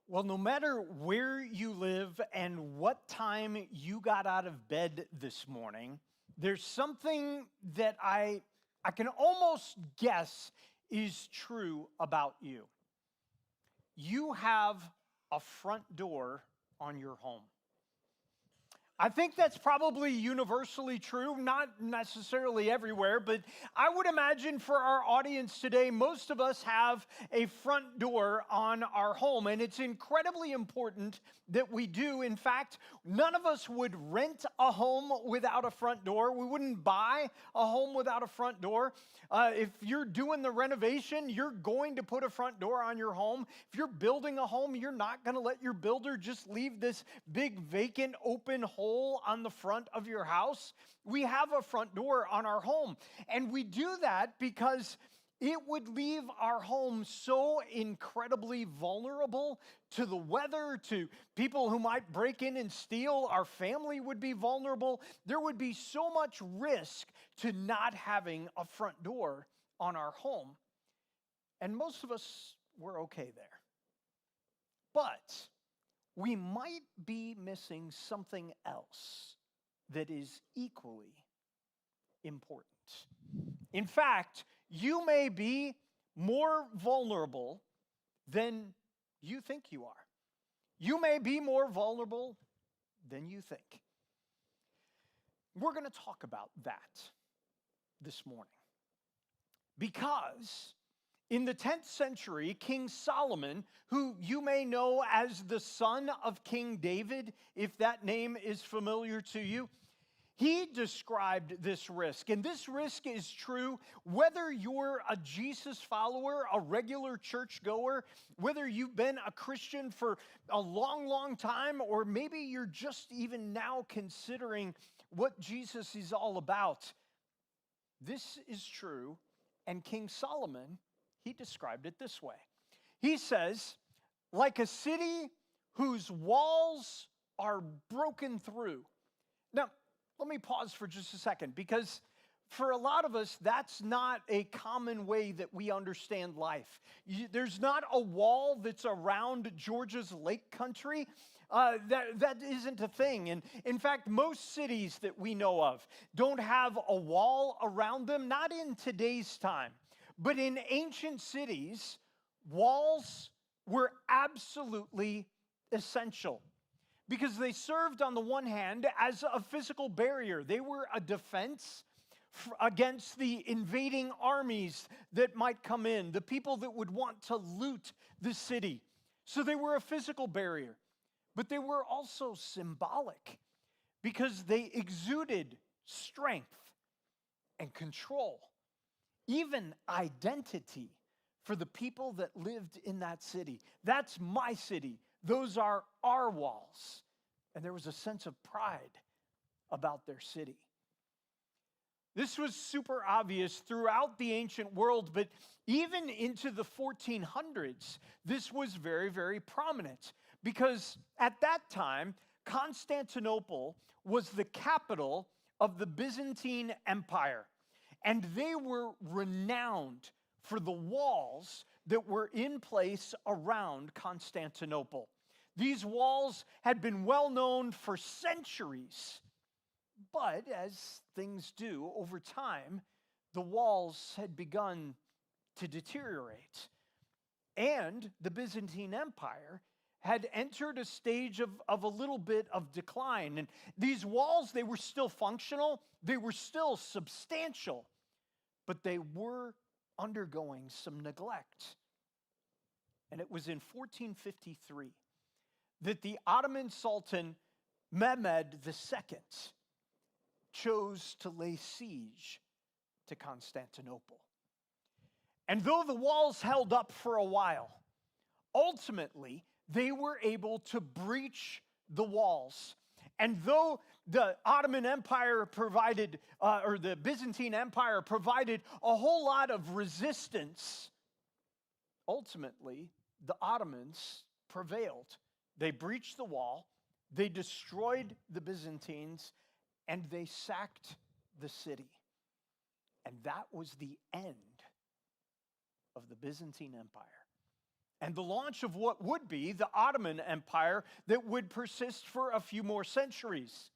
Well, no matter where you live and what time you got out of bed this morning, there's something that I can almost guess is true about you. You have a front door on your home. I think that's probably universally true, not necessarily everywhere, but I would imagine for our audience today, most of us have a front door on our home, and it's incredibly important that we do. In fact, none of us would rent a home without a front door. We wouldn't buy a home without a front door. If you're doing the renovation, you're going to put a front door on your home. If you're building a home, you're not going to let your builder just leave this big vacant open hole on the front of your house. We have a front door on our home. And we do that because it would leave our home so incredibly vulnerable to the weather, to people who might break in and steal. Our family would be vulnerable. There would be so much risk to not having a front door on our home. And most of us were okay there. But we might be missing something else that is equally important. In fact, you may be more vulnerable than you think you are. You may be more vulnerable than you think. We're going to talk about that this morning. Because in the 10th century, King Solomon, who you may know as the son of King David, if that name is familiar to you, he described this risk. And this risk is true whether you're a Jesus follower, a regular churchgoer, whether you've been a Christian for a long, long time, or maybe you're just even now considering what Jesus is all about. This is true, and King Solomon, he described it this way. He says, like a city whose walls are broken through. Now, let me pause for just a second, because for a lot of us, that's not a common way that we understand life. There's not a wall that's around Georgia's lake country. That isn't a thing. And in fact, most cities that we know of don't have a wall around them, not in today's time. But in ancient cities, walls were absolutely essential because they served, on the one hand, as a physical barrier. They were a defense against the invading armies that might come in, the people that would want to loot the city. So they were a physical barrier, but they were also symbolic because they exuded strength and control, even identity for the people that lived in that city. That's my city. Those are our walls. And there was a sense of pride about their city. This was super obvious throughout the ancient world, but even into the 1400s, this was very, very prominent because at that time, Constantinople was the capital of the Byzantine Empire. And they were renowned for the walls that were in place around Constantinople. These walls had been well known for centuries. But as things do over time, the walls had begun to deteriorate. And the Byzantine Empire had entered a stage of a little bit of decline. And these walls, they were still functional, they were still substantial, but they were undergoing some neglect. And it was in 1453 that the Ottoman Sultan Mehmed II chose to lay siege to Constantinople. And though the walls held up for a while, ultimately, they were able to breach the walls. And though the Ottoman Empire provided, or the Byzantine Empire provided a whole lot of resistance, ultimately, the Ottomans prevailed. They breached the wall, they destroyed the Byzantines, and they sacked the city. And that was the end of the Byzantine Empire. and the launch of what would be the Ottoman Empire that would persist for a few more centuries.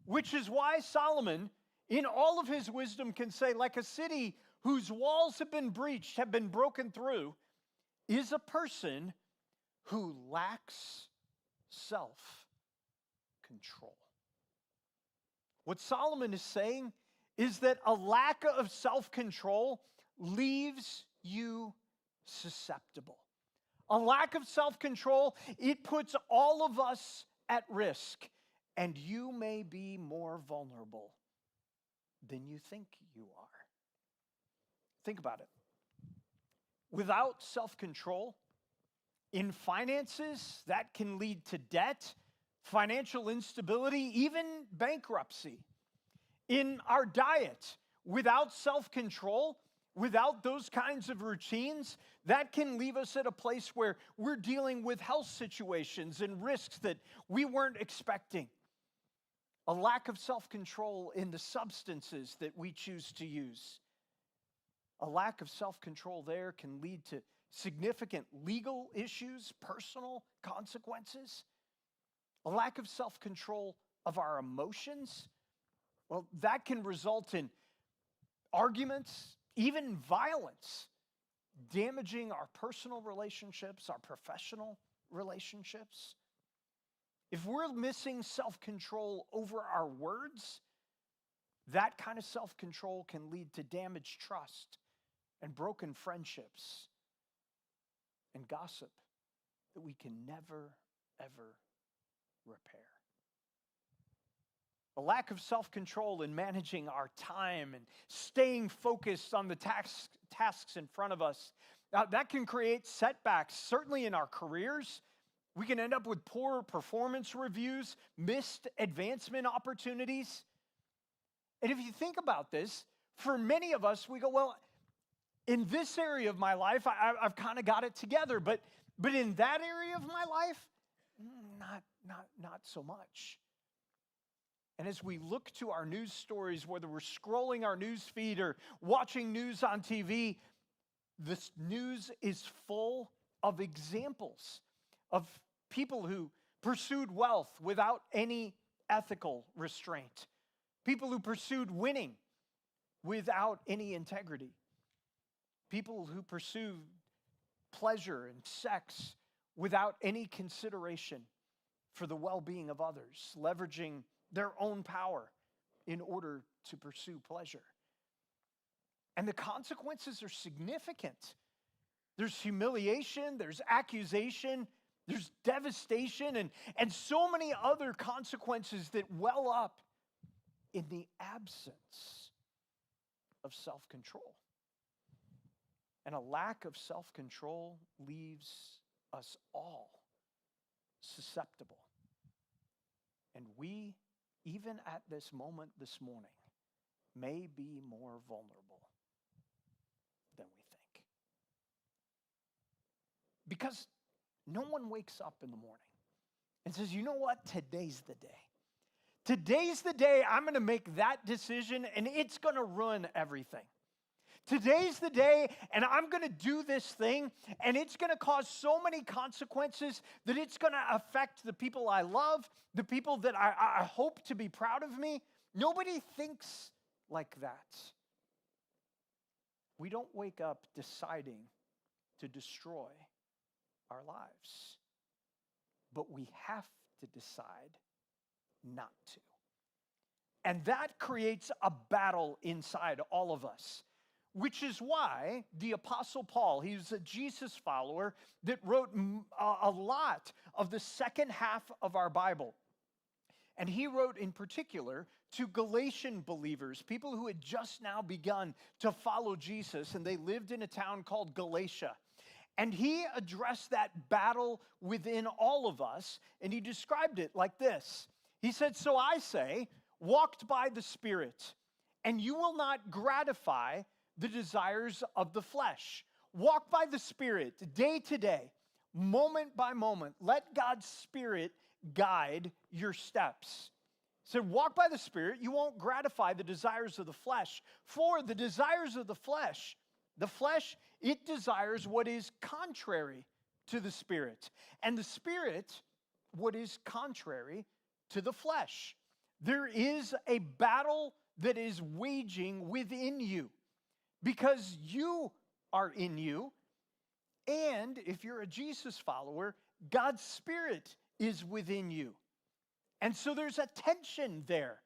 Which is why Solomon, in all of his wisdom, can say, like a city whose walls have been breached, have been broken through, is a person who lacks self-control. What Solomon is saying is that a lack of self-control leaves you susceptible. A lack of self-control, it puts all of us at risk, and you may be more vulnerable than you think you are. Think about it. Without self-control, in finances, that can lead to debt, financial instability, even bankruptcy. In our diet, without self-control, without those kinds of routines, that can leave us at a place where we're dealing with health situations and risks that we weren't expecting. A lack of self-control in the substances that we choose to use. A lack of self-control there can lead to significant legal issues, personal consequences. A lack of self-control of our emotions, well, that can result in arguments, even violence, damaging our personal relationships, our professional relationships. If we're missing self-control over our words, that kind of self-control can lead to damaged trust and broken friendships and gossip that we can never, ever repair. A lack of self-control in managing our time and staying focused on the tasks in front of us, that can create setbacks, certainly in our careers. We can end up with poor performance reviews, missed advancement opportunities. And if you think about this, for many of us, we go, well, in this area of my life, I've kind of got it together, but in that area of my life, not so much. And as we look to our news stories, whether we're scrolling our news feed or watching news on TV, this news is full of examples of people who pursued wealth without any ethical restraint, people who pursued winning without any integrity, people who pursued pleasure and sex without any consideration for the well-being of others, leveraging their own power in order to pursue pleasure. And the consequences are significant. There's humiliation, there's accusation, there's devastation, and so many other consequences that well up in the absence of self-control. And a lack of self-control leaves us all susceptible. And we, even at this moment this morning, may be more vulnerable than we think. Because no one wakes up in the morning and says, you know what, today's the day. Today's the day I'm going to make that decision and it's going to ruin everything. Today's the day and I'm going to do this thing and it's going to cause so many consequences that it's going to affect the people I love, the people that I hope to be proud of me. Nobody thinks like that. We don't wake up deciding to destroy our lives, but we have to decide not to. And that creates a battle inside all of us. Which is why the Apostle Paul, he was a Jesus follower that wrote a lot of the second half of our Bible. And he wrote in particular to Galatian believers, people who had just now begun to follow Jesus, and they lived in a town called Galatia. And he addressed that battle within all of us, and he described it like this. He said, so I say, walked by the Spirit, and you will not gratify the desires of the flesh. Walk by the Spirit day to day, moment by moment. Let God's Spirit guide your steps. So walk by the Spirit, you won't gratify the desires of the flesh. For the desires of the flesh, it desires what is contrary to the Spirit. And the Spirit, what is contrary to the flesh. There is a battle that is waging within you because you are in you. And if you're a Jesus follower, God's Spirit is within you. And so there's a tension there.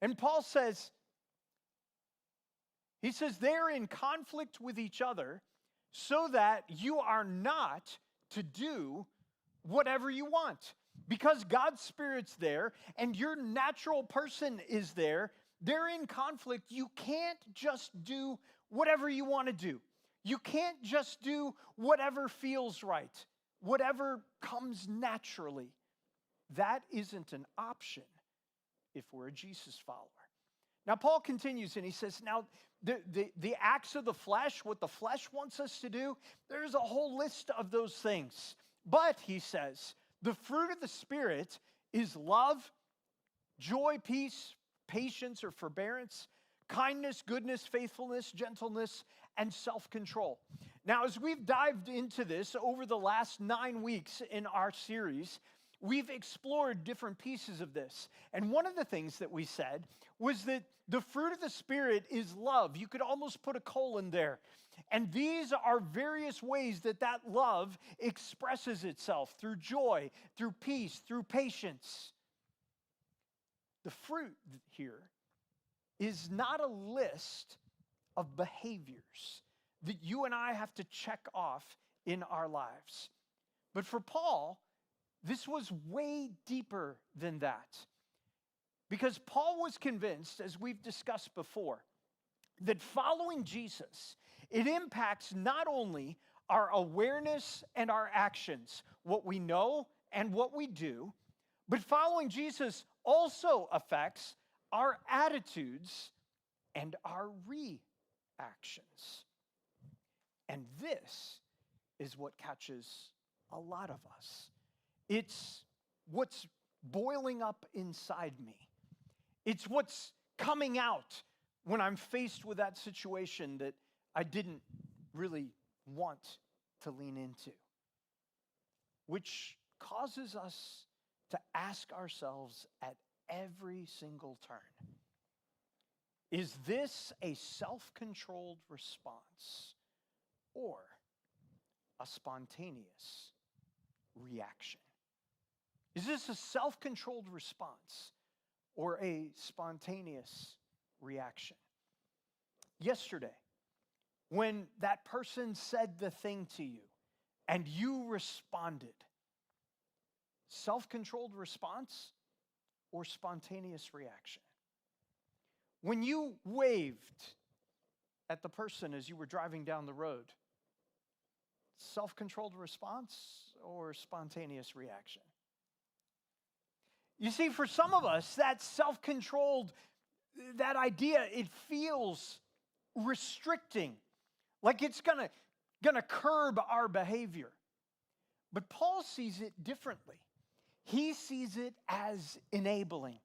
And Paul says, they're in conflict with each other so that you are not to do whatever you want. Because God's Spirit's there and your natural person is there, they're in conflict. You can't just do whatever you want to do. You can't just do whatever feels right, whatever comes naturally. That isn't an option if we're a Jesus follower. Now, Paul continues and he says, now, the acts of the flesh, what the flesh wants us to do, there's a whole list of those things. But, he says, the fruit of the Spirit is love, joy, peace, patience or forbearance, kindness, goodness, faithfulness, gentleness, and self-control. Now, as we've dived into this over the last 9 weeks in our series, we've explored different pieces of this. And one of the things that we said was that the fruit of the Spirit is love. You could almost put a colon there. And these are various ways that love expresses itself through joy, through peace, through patience. The fruit here is not a list of behaviors that you and I have to check off in our lives. But for Paul, this was way deeper than that. Because Paul was convinced, as we've discussed before, that following Jesus, it impacts not only our awareness and our actions, what we know and what we do, but following Jesus also affects our attitudes and our reactions. And this is what catches a lot of us. It's what's boiling up inside me. It's what's coming out when I'm faced with that situation that I didn't really want to lean into, which causes us to ask ourselves at every single turn, is this a self-controlled response or a spontaneous reaction? Is this a self-controlled response or a spontaneous reaction? Yesterday, when that person said the thing to you and you responded, self-controlled response or spontaneous reaction? When you waved at the person as you were driving down the road, self-controlled response or spontaneous reaction? You see, for some of us, that self-controlled, that idea, it feels restricting, like it's gonna curb our behavior. But Paul sees it differently. He sees it as enabling.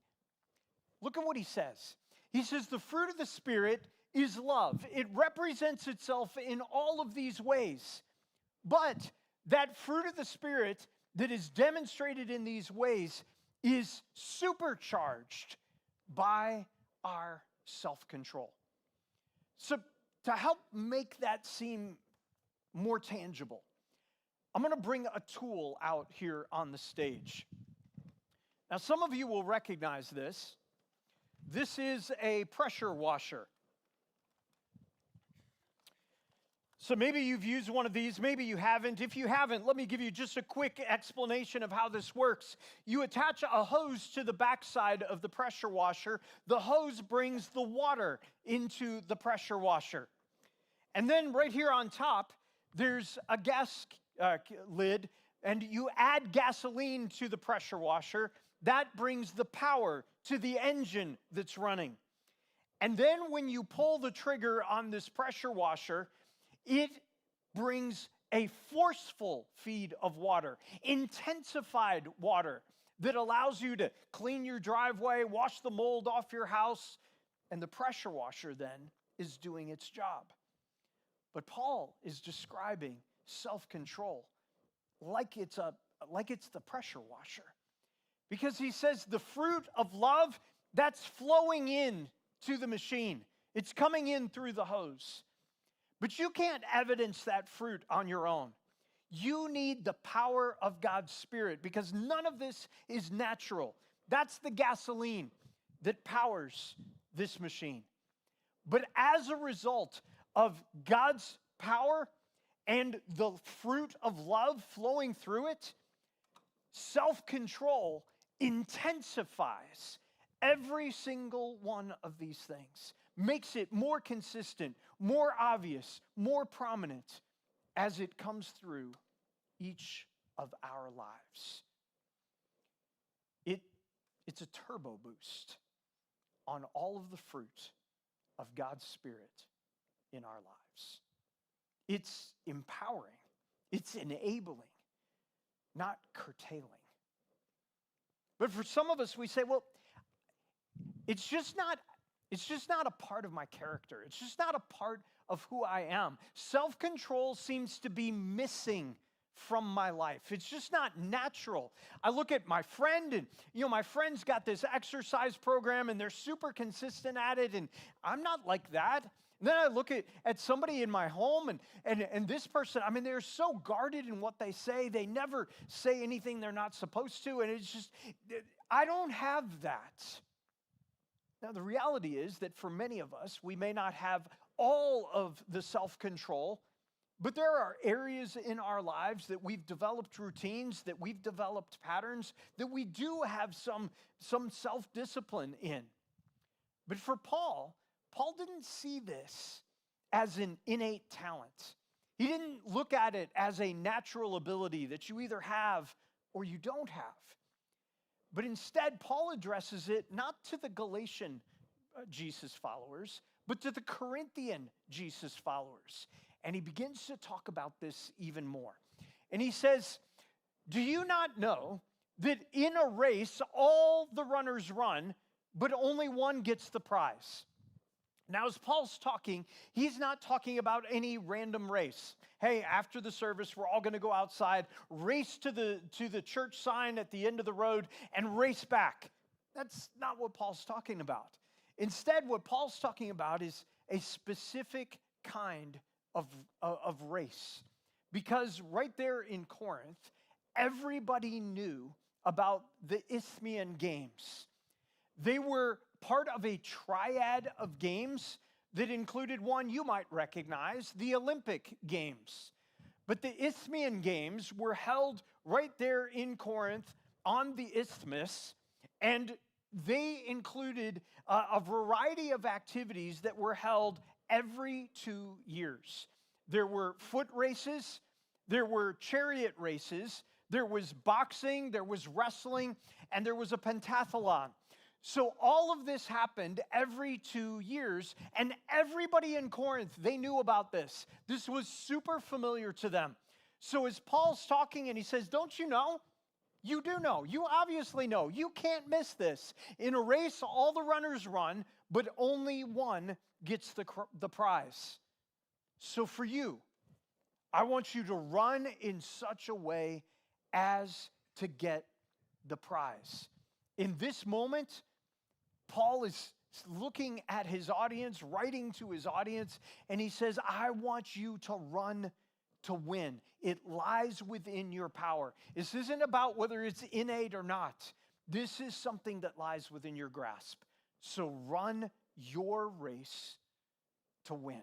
Look at what he says. He says, the fruit of the Spirit is love. It represents itself in all of these ways. But that fruit of the Spirit that is demonstrated in these ways is supercharged by our self-control. So to help make that seem more tangible, I'm going to bring a tool out here on the stage. Now, some of you will recognize this. This is a pressure washer. So maybe you've used one of these, maybe you haven't. If you haven't, let me give you just a quick explanation of how this works. You attach a hose to the backside of the pressure washer. The hose brings the water into the pressure washer. And then right here on top, there's a gas lid, and you add gasoline to the pressure washer. That brings the power to the engine that's running. And then when you pull the trigger on this pressure washer, it brings a forceful feed of water, intensified water that allows you to clean your driveway, wash the mold off your house, and the pressure washer then is doing its job. But Paul is describing self-control like it's the pressure washer. Because he says the fruit of love, that's flowing in to the machine. It's coming in through the hose. But you can't evidence that fruit on your own. You need the power of God's Spirit, because none of this is natural. That's the gasoline that powers this machine. But as a result of God's power and the fruit of love flowing through it, self-control intensifies every single one of these things, makes it more consistent, more obvious, more prominent as it comes through each of our lives. It's a turbo boost on all of the fruit of God's Spirit in our lives. It's empowering, it's enabling, not curtailing. But for some of us, we say, well, it's just not a part of my character. It's just not a part of who I am. Self-control seems to be missing from my life. It's just not natural. I look at my friend, and my friend's got this exercise program and they're super consistent at it, and I'm not like that. And then I look at somebody in my home, and this person, they're so guarded in what they say. They never say anything they're not supposed to, and it's just, I don't have that. Now, the reality is that for many of us, we may not have all of the self-control, but there are areas in our lives that we've developed routines, that we've developed patterns, that we do have some self-discipline in. But for Paul didn't see this as an innate talent. He didn't look at it as a natural ability that you either have or you don't have. But instead, Paul addresses it not to the Galatian Jesus followers, but to the Corinthian Jesus followers. And he begins to talk about this even more. And he says, do you not know that in a race, all the runners run, but only one gets the prize? Now, as Paul's talking, he's not talking about any random race. Hey, after the service, we're all going to go outside, race to the church sign at the end of the road, and race back. That's not what Paul's talking about. Instead, what Paul's talking about is a specific kind of race. Because right there in Corinth, everybody knew about the Isthmian Games. They were part of a triad of games that included one you might recognize, the Olympic Games. But the Isthmian Games were held right there in Corinth on the isthmus, and they included a variety of activities that were held every 2 years. There were foot races, there were chariot races, there was boxing, there was wrestling, and there was a pentathlon. So all of this happened every 2 years, and everybody in Corinth, they knew about this. This was super familiar to them. So as Paul's talking and he says, don't you know? You do know. You obviously know. You can't miss this. In a race, all the runners run, but only one gets the prize. So for you, I want you to run in such a way as to get the prize. In this moment, Paul is looking at his audience, writing to his audience, and he says, I want you to run to win. It lies within your power. This isn't about whether it's innate or not. This is something that lies within your grasp. So run your race to win.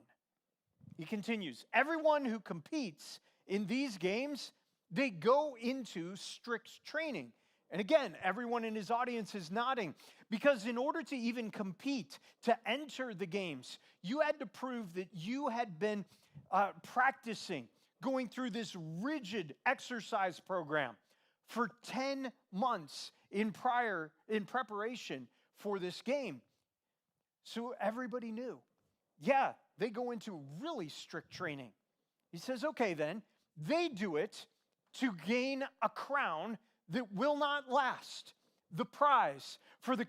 He continues, everyone who competes in these games, they go into strict training. And again, everyone in his audience is nodding, because in order to even compete, to enter the games, you had to prove that you had been practicing, going through this rigid exercise program for 10 months in preparation for this game. So everybody knew, yeah, they go into really strict training. He says, okay then, they do it to gain a crown that will not last. The prize for the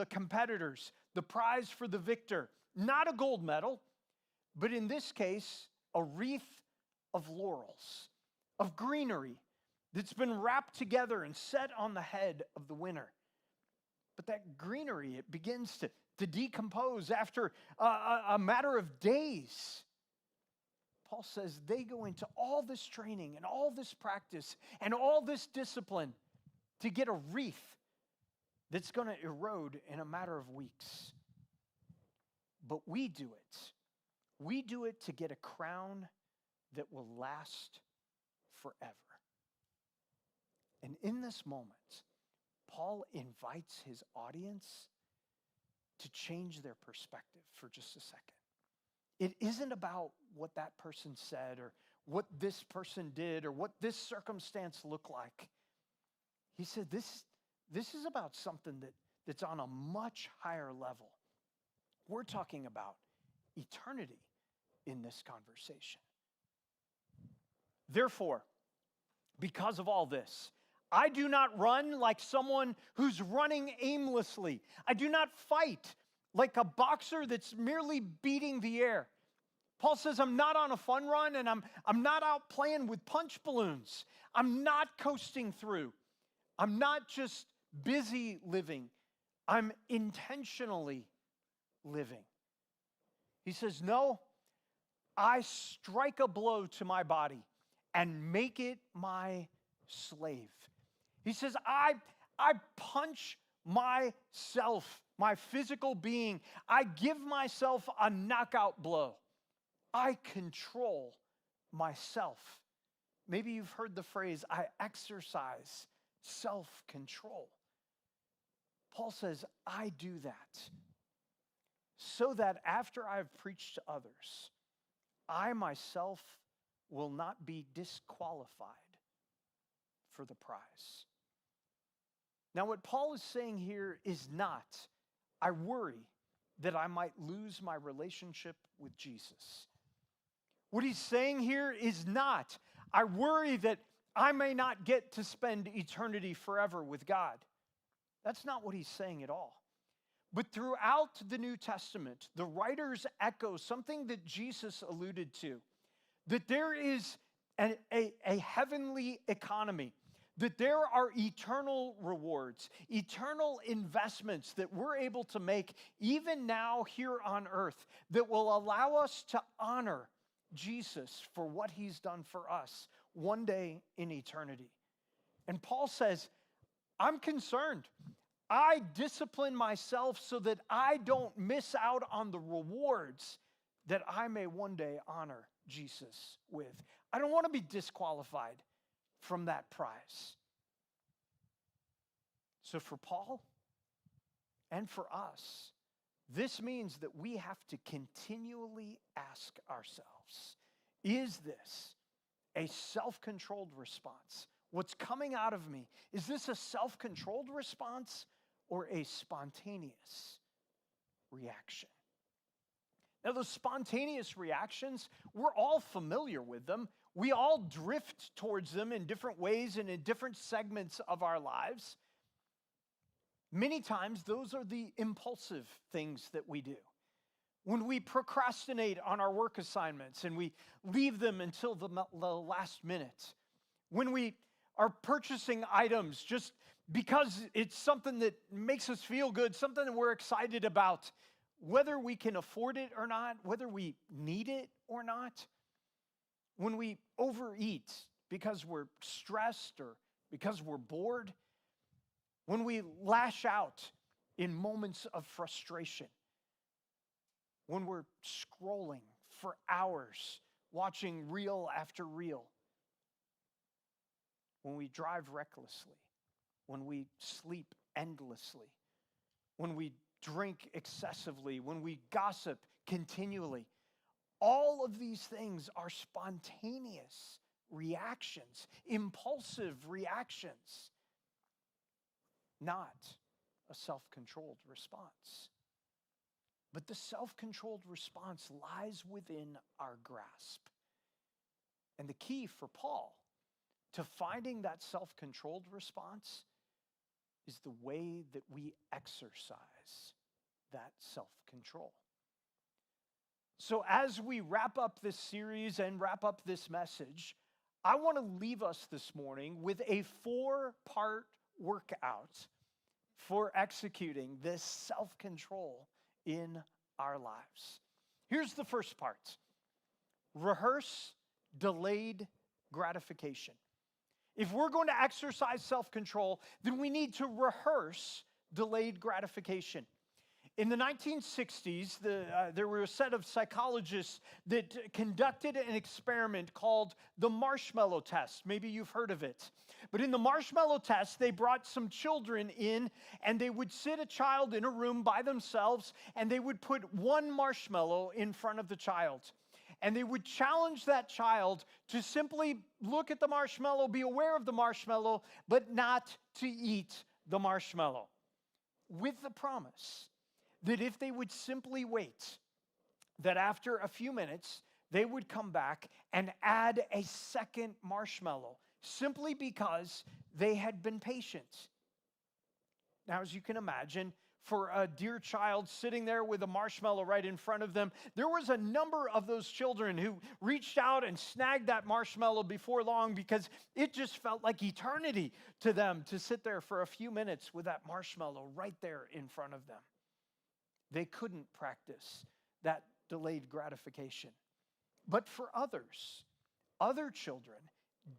competitors, the prize for the victor, not a gold medal, but in this case, a wreath of laurels, of greenery that's been wrapped together and set on the head of the winner. But that greenery, it begins to decompose after a matter of days. Paul says they go into all this training and all this practice and all this discipline to get a wreath that's going to erode in a matter of weeks. But we do it. We do it to get a crown that will last forever. And in this moment, Paul invites his audience to change their perspective for just a second. It isn't about what that person said or what this person did or what this circumstance looked like. He said this is about something that's on a much higher level. We're talking about eternity in this conversation. Therefore, because of all this, I do not run like someone who's running aimlessly. I do not fight like a boxer that's merely beating the air. Paul says, I'm not on a fun run, and I'm not out playing with punch balloons. I'm not coasting through. I'm not just busy living. I'm intentionally living. He says, no, I strike a blow to my body and make it my slave. He says, I punch myself, my physical being. I give myself a knockout blow. I control myself. Maybe you've heard the phrase, I exercise self-control. Paul says, I do that so that after I've preached to others, I myself will not be disqualified for the prize. Now, what Paul is saying here is not, I worry that I might lose my relationship with Jesus. What he's saying here is not, I worry that I may not get to spend eternity forever with God. That's not what he's saying at all. But throughout the New Testament, the writers echo something that Jesus alluded to, that there is a heavenly economy, that there are eternal rewards, eternal investments that we're able to make even now here on earth that will allow us to honor Jesus for what he's done for us one day in eternity. And Paul says, I'm concerned. I discipline myself so that I don't miss out on the rewards that I may one day honor Jesus with. I don't want to be disqualified from that prize. So for Paul and for us, this means that we have to continually ask ourselves, is this a self-controlled response? What's coming out of me, is this a self-controlled response or a spontaneous reaction? Now, those spontaneous reactions, we're all familiar with them. We all drift towards them in different ways and in different segments of our lives. Many times, those are the impulsive things that we do. When we procrastinate on our work assignments and we leave them until the last minute. When we are purchasing items just because it's something that makes us feel good, something that we're excited about, whether we can afford it or not, whether we need it or not. When we overeat because we're stressed or because we're bored. When we lash out in moments of frustration. When we're scrolling for hours, watching reel after reel. When we drive recklessly. When we sleep endlessly. When we drink excessively. When we gossip continually. All of these things are spontaneous reactions, impulsive reactions. Not a self-controlled response. But the self-controlled response lies within our grasp. And the key for Paul to finding that self-controlled response is the way that we exercise that self-control. So as we wrap up this series and wrap up this message, I want to leave us this morning with a 4-part workout for executing this self-control in our lives. Here's the first part. Rehearse delayed gratification. If we're going to exercise self-control, then we need to rehearse delayed gratification. In the 1960s, there were a set of psychologists that conducted an experiment called the marshmallow test. Maybe you've heard of it. But in the marshmallow test, they brought some children in, and they would sit a child in a room by themselves, and they would put one marshmallow in front of the child. And they would challenge that child to simply look at the marshmallow, be aware of the marshmallow, but not to eat the marshmallow, with the promise that if they would simply wait, that after a few minutes, they would come back and add a second marshmallow, simply because they had been patient. Now, as you can imagine, for a dear child sitting there with a marshmallow right in front of them, there was a number of those children who reached out and snagged that marshmallow before long, because it just felt like eternity to them to sit there for a few minutes with that marshmallow right there in front of them. They couldn't practice that delayed gratification. But for others, other children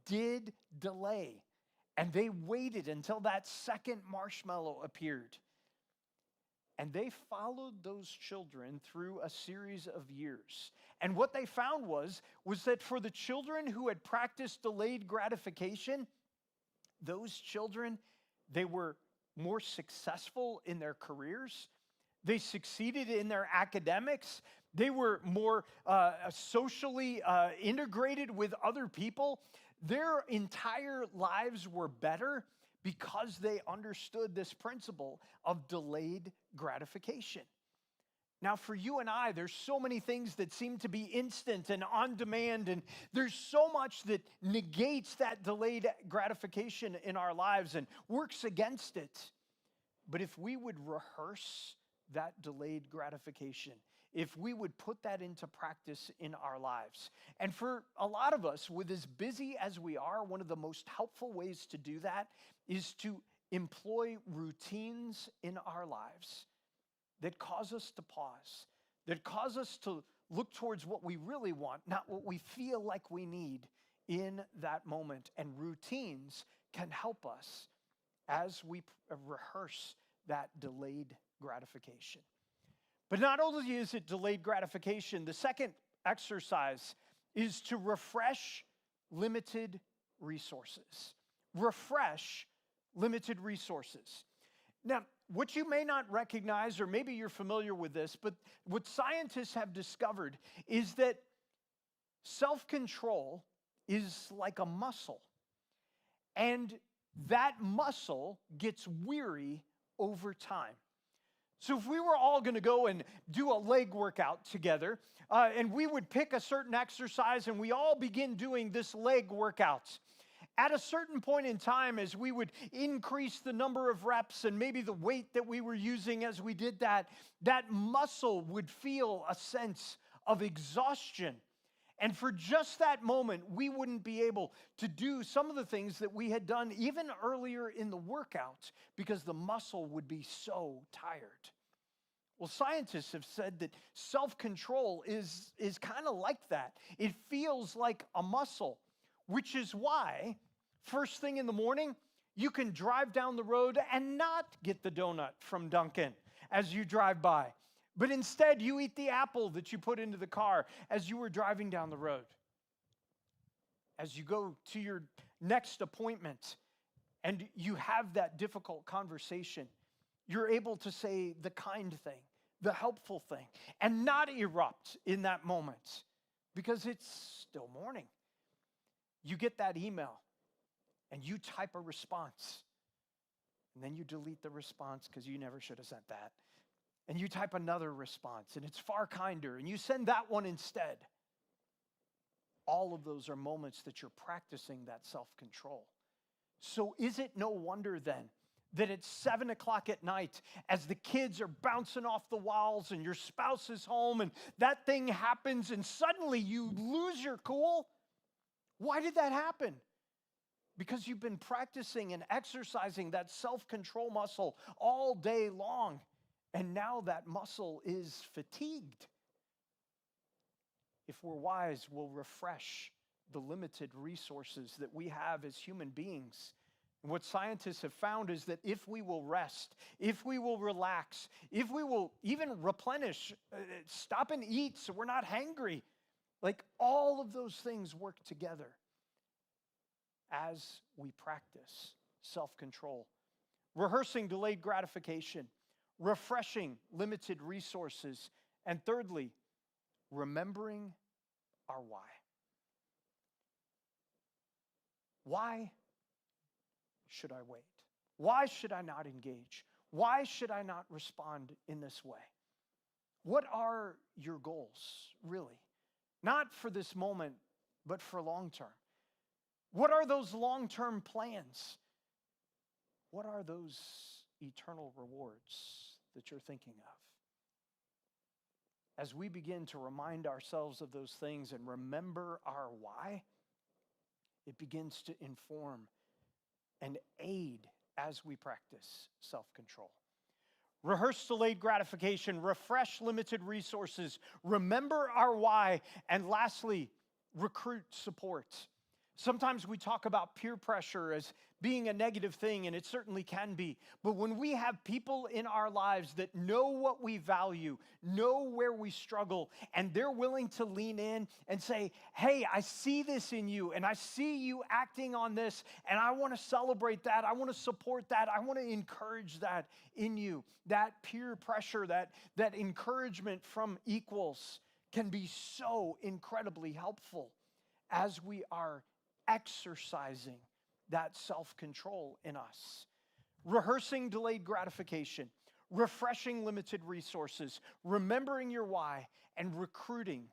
did delay, and they waited until that second marshmallow appeared. And they followed those children through a series of years. And what they found was that for the children who had practiced delayed gratification, those children, they were more successful in their careers. They succeeded in their academics. They were more socially integrated with other people. Their entire lives were better because they understood this principle of delayed gratification. Now, for you and I, there's so many things that seem to be instant and on demand, and there's so much that negates that delayed gratification in our lives and works against it. But if we would rehearse that delayed gratification, if we would put that into practice in our lives. And for a lot of us, with as busy as we are, one of the most helpful ways to do that is to employ routines in our lives that cause us to pause, that cause us to look towards what we really want, not what we feel like we need in that moment. And routines can help us as we rehearse that delayed gratification. But not only is it delayed gratification, the second exercise is to refresh limited resources. Refresh limited resources. Now, what you may not recognize, or maybe you're familiar with this, but what scientists have discovered is that self-control is like a muscle. And that muscle gets weary over time. So if we were all going to go and do a leg workout together, and we would pick a certain exercise and we all begin doing this leg workout, at a certain point in time, as we would increase the number of reps and maybe the weight that we were using as we did that, that muscle would feel a sense of exhaustion. And for just that moment, we wouldn't be able to do some of the things that we had done even earlier in the workout because the muscle would be so tired. Well, scientists have said that self-control is kind of like that. It feels like a muscle, which is why first thing in the morning, you can drive down the road and not get the donut from Dunkin' as you drive by. But instead, you eat the apple that you put into the car as you were driving down the road. As you go to your next appointment and you have that difficult conversation, you're able to say the kind thing, the helpful thing, and not erupt in that moment because it's still morning. You get that email and you type a response, and then you delete the response because you never should have sent that. And you type another response, and it's far kinder, and you send that one instead. All of those are moments that you're practicing that self-control. So is it no wonder then that it's 7 o'clock at night as the kids are bouncing off the walls and your spouse is home and that thing happens and suddenly you lose your cool? Why did that happen? Because you've been practicing and exercising that self-control muscle all day long, and now that muscle is fatigued. If we're wise, we'll refresh the limited resources that we have as human beings. And what scientists have found is that if we will rest, if we will relax, if we will even replenish, stop and eat so we're not hangry, like all of those things work together as we practice self-control. Rehearsing delayed gratification, refreshing limited resources, and thirdly, remembering our why. Why should I wait? Why should I not engage? Why should I not respond in this way? What are your goals, really? Not for this moment, but for long term. What are those long-term plans? What are those eternal rewards that you're thinking of? As we begin to remind ourselves of those things and remember our why, it begins to inform and aid as we practice self-control. Rehearse delayed gratification, refresh limited resources, remember our why, and lastly, recruit support. Sometimes we talk about peer pressure as being a negative thing, and it certainly can be. But when we have people in our lives that know what we value, know where we struggle, and they're willing to lean in and say, hey, I see this in you, and I see you acting on this, and I want to celebrate that. I want to support that. I want to encourage that in you. That peer pressure, that encouragement from equals can be so incredibly helpful as we are exercising that self-control in us. Rehearsing delayed gratification, refreshing limited resources, remembering your why, and recruiting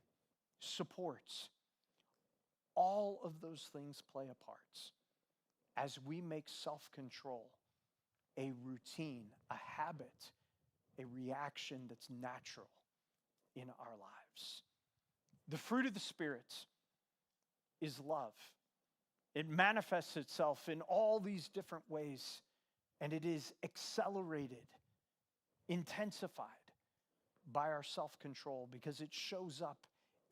supports. All of those things play a part as we make self-control a routine, a habit, a reaction that's natural in our lives. The fruit of the Spirit is love. It manifests itself in all these different ways, and it is accelerated, intensified by our self-control because it shows up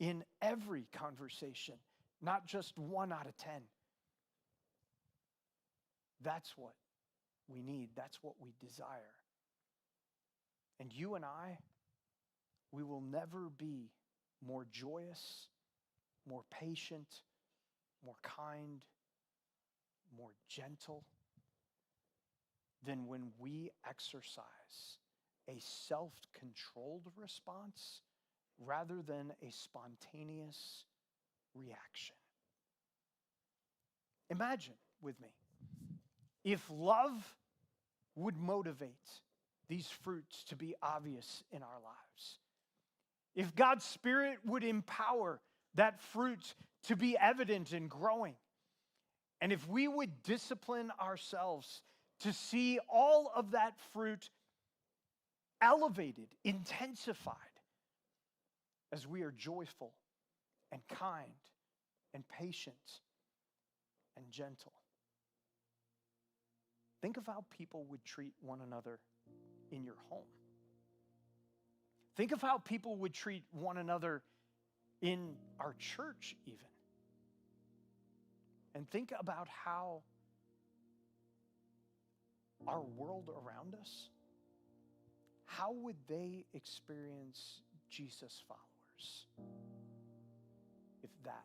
in every conversation, not just 1 out of 10. That's what we need. That's what we desire. And you and I, we will never be more joyous, more patient, more kind, more gentle than when we exercise a self-controlled response rather than a spontaneous reaction. Imagine with me if love would motivate these fruits to be obvious in our lives. If God's Spirit would empower that fruit to be evident and growing. And if we would discipline ourselves to see all of that fruit elevated, intensified, as we are joyful and kind and patient and gentle. Think of how people would treat one another in your home. Think of how people would treat one another in our church even. And think about how our world around us, how would they experience Jesus followers if that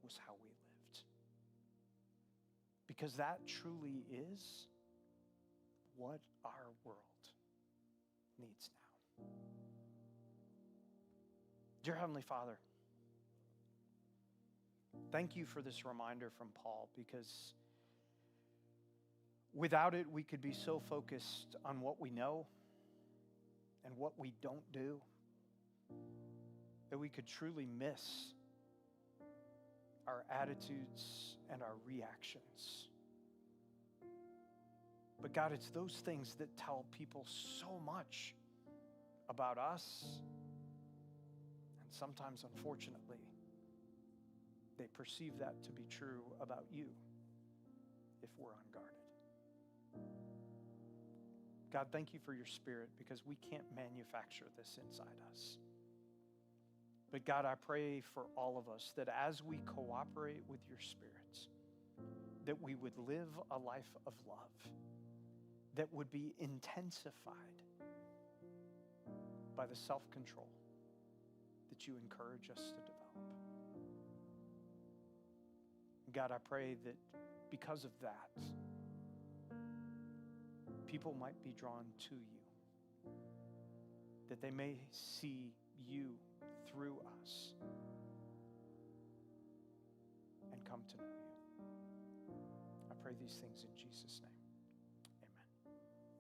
was how we lived? Because that truly is what our world needs now. Dear Heavenly Father, thank you for this reminder from Paul, because without it, we could be so focused on what we know and what we don't do that we could truly miss our attitudes and our reactions. But God, it's those things that tell people so much about us, and sometimes, unfortunately, they perceive that to be true about you if we're unguarded. God, thank you for your Spirit, because we can't manufacture this inside us. But God, I pray for all of us that as we cooperate with your spirits, that we would live a life of love that would be intensified by the self-control that you encourage us to develop. God, I pray that because of that, people might be drawn to you, that they may see you through us and come to know you. I pray these things in Jesus' name.